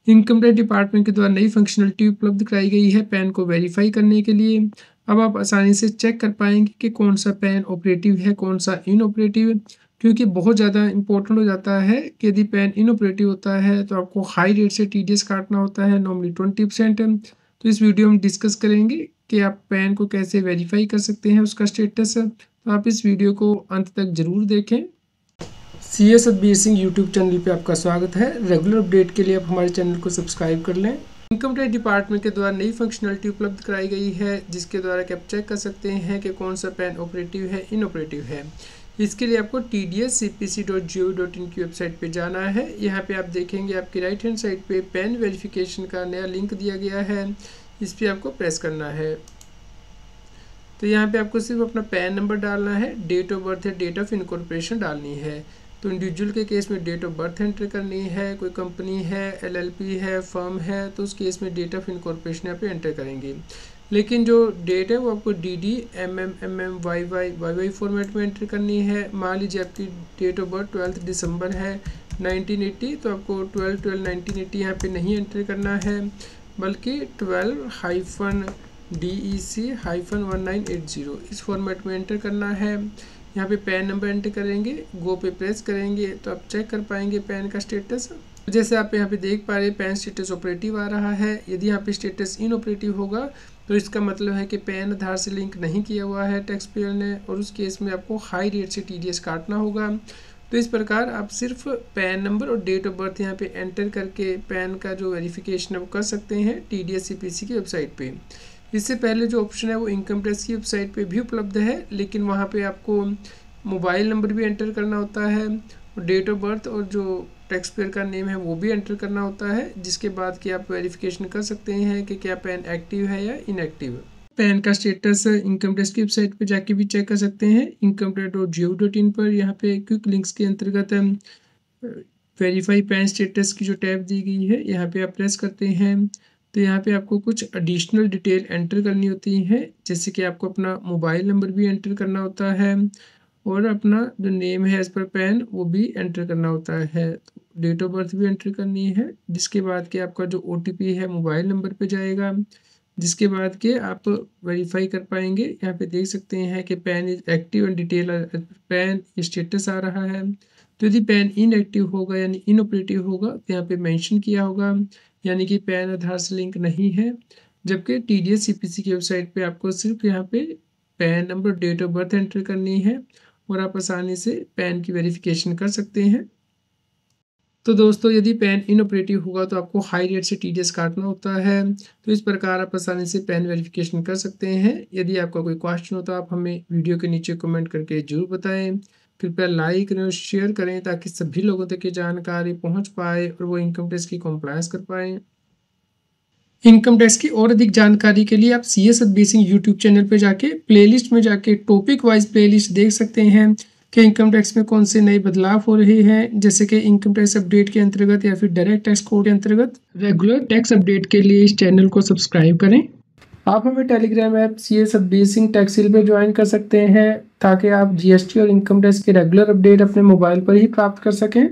Income tax department के द्वारा नई फंक्शनलिटी उपलब्ध कराई गई है पैन को वेरीफाई करने के लिए। अब आप आसानी से चेक कर पाएंगे कि कौन सा पैन ऑपरेटिव है, कौन सा इनऑपरेटिव है, क्योंकि बहुत ज़्यादा इंपॉर्टेंट हो जाता है कि यदि पैन इनऑपरेटिव होता है तो आपको हाई रेट से टीडीएस काटना होता है, नॉर्मली 20%। तो इस वीडियो में डिस्कस करेंगे कि आप पैन को कैसे वेरीफाई कर सकते हैं, उसका स्टेटस। तो आप इस वीडियो को अंत तक ज़रूर देखें। CS Satbir Singh YouTube channel पे आपका स्वागत है। रेगुलर अपडेट के लिए आप हमारे चैनल को सब्सक्राइब कर लें। इनकम टैक्स डिपार्टमेंट के द्वारा नई फंक्शनलिटी उपलब्ध कराई गई है, जिसके द्वारा कि आप चेक कर सकते हैं कि कौन सा पैन ऑपरेटिव है, इनऑपरेटिव है। इसके लिए आपको tdscpc.gov.in की वेबसाइट पे जाना है। यहाँ पे आप देखेंगे आपकी राइट हैंड साइड पे पैन वेरिफिकेशन का नया लिंक दिया गया है, इस पर आपको प्रेस करना है। तो यहाँ पे आपको सिर्फ अपना पैन नंबर डालना है, डेट ऑफ बर्थ है, डेट ऑफ इनकॉर्पोरेशन डालनी है। तो इंडिविजुअल के केस में डेट ऑफ बर्थ एंटर करनी है, कोई कंपनी है, LLP है, फर्म है, तो उस केस में डेट ऑफ इनकॉर्पोरेशन यहाँ पे एंटर करेंगे। लेकिन जो डेट है वो आपको DD, MM, MM, YY format में एंटर करनी है। मान लीजिए आपकी डेट ऑफ बर्थ 12 दिसंबर है 1980, तो आपको 12/12/1980 यहाँ पे नहीं एंटर करना है, बल्कि 12-DEC-1980 इस फॉर्मेट में एंटर करना है। यहाँ पे पैन नंबर एंटर करेंगे, गो पे प्रेस करेंगे तो आप चेक कर पाएंगे पैन का स्टेटस। जैसे आप यहाँ पे देख पा रहे हैं पैन स्टेटस ऑपरेटिव आ रहा है। यदि यहाँ पे स्टेटस इनऑपरेटिव होगा तो इसका मतलब है कि पैन आधार से लिंक नहीं किया हुआ है टैक्स पेयर ने, और उस केस में आपको हाई रेट से TDS काटना होगा। तो इस प्रकार आप सिर्फ पैन नंबर और डेट ऑफ बर्थ यहाँ पे एंटर करके पैन का जो वेरिफिकेशन है वो कर सकते हैं TDS-CPC की वेबसाइट पे। इससे पहले जो ऑप्शन है वो इनकम टैक्स की वेबसाइट पे भी उपलब्ध है, लेकिन वहाँ पे आपको मोबाइल नंबर भी एंटर करना होता है और डेट ऑफ बर्थ और जो टैक्स पेयर का नेम है वो भी एंटर करना होता है, जिसके बाद कि आप वेरिफिकेशन कर सकते हैं कि क्या पैन एक्टिव है या इनएक्टिव। पैन का स्टेटस इनकम टैक्स की वेबसाइट पे जाके भी चेक कर सकते हैं, incometax.gov.in पर। यहाँ पे क्विक लिंक्स के अंतर्गत वेरीफाई पैन स्टेटस की जो टैब दी गई है यहाँ पे आप प्रेस करते हैं तो यहाँ पे आपको कुछ एडिशनल डिटेल एंटर करनी होती है, जैसे कि आपको अपना मोबाइल नंबर भी एंटर करना होता है और अपना जो नेम है एज पर पैन वो भी एंटर करना होता है। डेट ऑफ बर्थ भी एंटर करनी है, जिसके बाद कि आपका जो OTP है मोबाइल नंबर पे जाएगा, जिसके बाद के आप वेरीफाई कर पाएंगे। यहाँ पे देख सकते हैं कि PAN is active and detail PAN status आ रहा है। तो यदि पैन इनएक्टिव होगा यानी इनऑपरेटिव होगा तो यहाँ पे मेंशन किया होगा, यानी कि पैन आधार से लिंक नहीं है। जबकि TDS-CPC की वेबसाइट पे आपको सिर्फ यहाँ पे PAN number, date of birth enter करनी है और आप आसानी से पैन की वेरिफिकेशन कर सकते हैं। तो दोस्तों यदि पैन इनऑपरेटिव होगा तो आपको हाई रेट से TDS काटना होता है। तो इस प्रकार आप आसानी से पैन वेरिफिकेशन कर सकते हैं। यदि आपका कोई क्वेश्चन हो तो आप हमें वीडियो के नीचे कमेंट करके जरूर बताएं। कृपया लाइक करें और शेयर करें ताकि सभी लोगों तक ये जानकारी पहुंच पाए और वो इनकम टैक्स की कॉम्प्लायंस कर पाएँ। इनकम टैक्स की और अधिक जानकारी के लिए आप CS Satbir Singh YouTube channel पे जाके प्लेलिस्ट में जाके टॉपिक वाइज प्लेलिस्ट देख सकते हैं कि इनकम टैक्स में कौन से नए बदलाव हो रहे हैं, जैसे कि इनकम टैक्स अपडेट के अंतर्गत या फिर डायरेक्ट टैक्स कोड के अंतर्गत। रेगुलर टैक्स अपडेट के लिए इस चैनल को सब्सक्राइब करें। आप हमें Telegram app CS Satbir Singh टैक्सिल पे ज्वाइन कर सकते हैं ताकि आप GST और इनकम टैक्स के रेगुलर अपडेट अपने मोबाइल पर ही प्राप्त कर सकें।